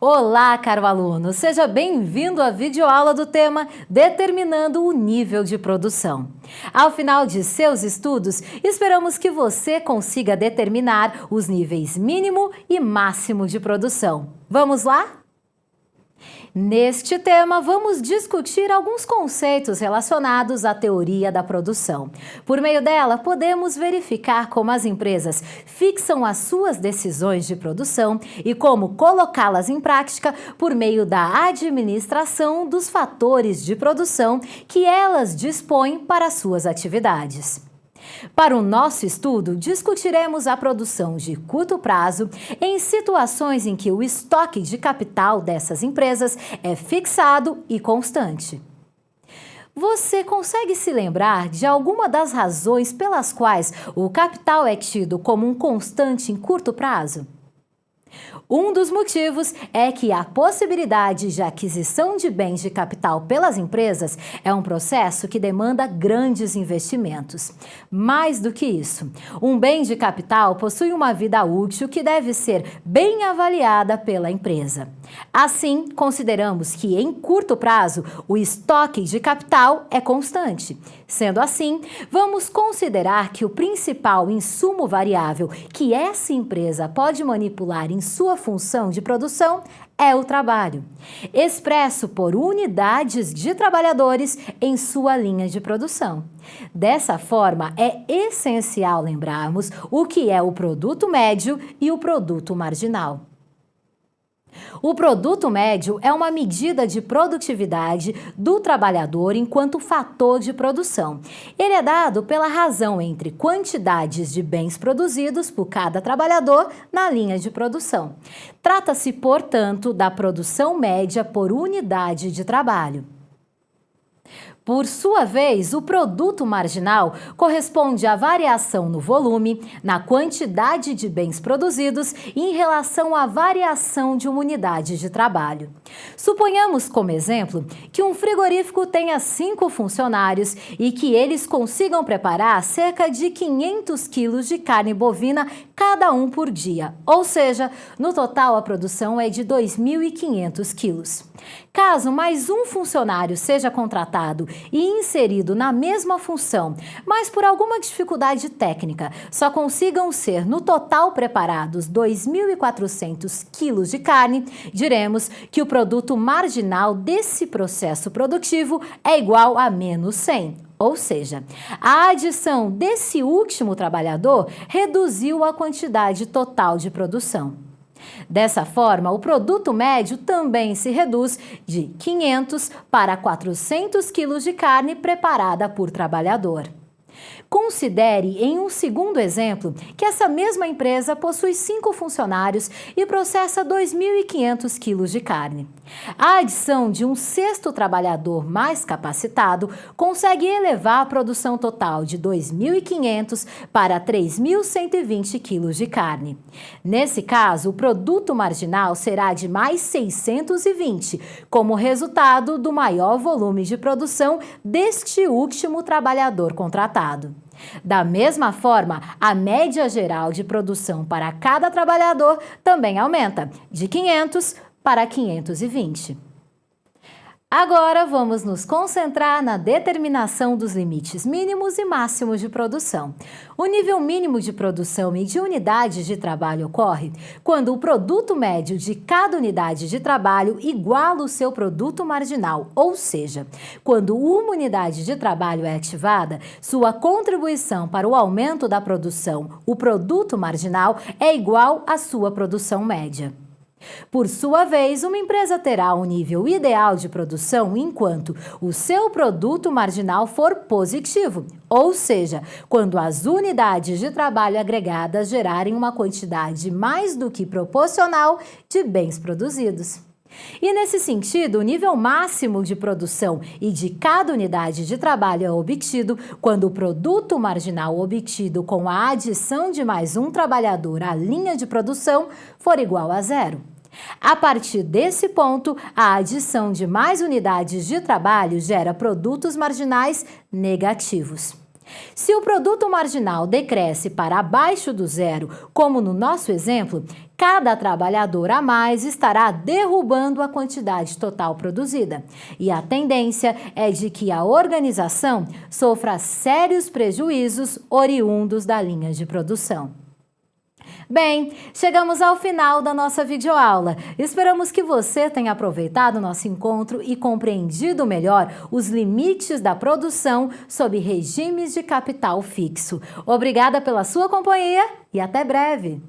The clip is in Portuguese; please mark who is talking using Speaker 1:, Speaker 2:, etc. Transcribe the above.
Speaker 1: Olá, caro aluno! Seja bem-vindo à videoaula do tema Determinando o Nível de Produção. Ao final de seus estudos, esperamos que você consiga determinar os níveis mínimo e máximo de produção. Vamos lá? Neste tema, vamos discutir alguns conceitos relacionados à teoria da produção. Por meio dela, podemos verificar como as empresas fixam as suas decisões de produção e como colocá-las em prática por meio da administração dos fatores de produção que elas dispõem para suas atividades. Para o nosso estudo, discutiremos a produção de curto prazo em situações em que o estoque de capital dessas empresas é fixado e constante. Você consegue se lembrar de alguma das razões pelas quais o capital é tido como um constante em curto prazo? Um dos motivos é que a possibilidade de aquisição de bens de capital pelas empresas é um processo que demanda grandes investimentos. Mais do que isso, um bem de capital possui uma vida útil que deve ser bem avaliada pela empresa. Assim, consideramos que, em curto prazo, o estoque de capital é constante. Sendo assim, vamos considerar que o principal insumo variável que essa empresa pode manipular em sua função de produção é o trabalho, expresso por unidades de trabalhadores em sua linha de produção. Dessa forma, é essencial lembrarmos o que é o produto médio e o produto marginal. O produto médio é uma medida de produtividade do trabalhador enquanto fator de produção. Ele é dado pela razão entre quantidades de bens produzidos por cada trabalhador na linha de produção. Trata-se, portanto, da produção média por unidade de trabalho. Por sua vez, o produto marginal corresponde à variação no volume, na quantidade de bens produzidos em relação à variação de uma unidade de trabalho. Suponhamos, como exemplo, que um frigorífico tenha 5 funcionários e que eles consigam preparar cerca de 500 quilos de carne bovina cada um por dia, ou seja, no total a produção é de 2.500 quilos. Caso mais um funcionário seja contratado e inserido na mesma função, mas por alguma dificuldade técnica só consigam ser no total preparados 2.400 quilos de carne, diremos que o produto marginal desse processo produtivo é igual a menos 100. Ou seja, a adição desse último trabalhador reduziu a quantidade total de produção. Dessa forma, o produto médio também se reduz de 500 para 400 quilos de carne preparada por trabalhador. Considere, em um segundo exemplo, que essa mesma empresa possui 5 funcionários e processa 2.500 quilos de carne. A adição de um 6º trabalhador mais capacitado consegue elevar a produção total de 2.500 para 3.120 quilos de carne. Nesse caso, o produto marginal será de mais 620, como resultado do maior volume de produção deste último trabalhador contratado. Da mesma forma, a média geral de produção para cada trabalhador também aumenta, de 500 para 520. Agora vamos nos concentrar na determinação dos limites mínimos e máximos de produção. O nível mínimo de produção e de unidades de trabalho ocorre quando o produto médio de cada unidade de trabalho iguala o seu produto marginal, ou seja, quando uma unidade de trabalho é ativada, sua contribuição para o aumento da produção, o produto marginal, é igual à sua produção média. Por sua vez, uma empresa terá um nível ideal de produção enquanto o seu produto marginal for positivo, ou seja, quando as unidades de trabalho agregadas gerarem uma quantidade mais do que proporcional de bens produzidos. E nesse sentido, o nível máximo de produção e de cada unidade de trabalho é obtido quando o produto marginal obtido com a adição de mais um trabalhador à linha de produção for igual a 0. A partir desse ponto, a adição de mais unidades de trabalho gera produtos marginais negativos. Se o produto marginal decresce para abaixo do zero, como no nosso exemplo, cada trabalhador a mais estará derrubando a quantidade total produzida. E a tendência é de que a organização sofra sérios prejuízos oriundos da linha de produção. Bem, chegamos ao final da nossa videoaula. Esperamos que você tenha aproveitado o nosso encontro e compreendido melhor os limites da produção sob regimes de capital fixo. Obrigada pela sua companhia e até breve!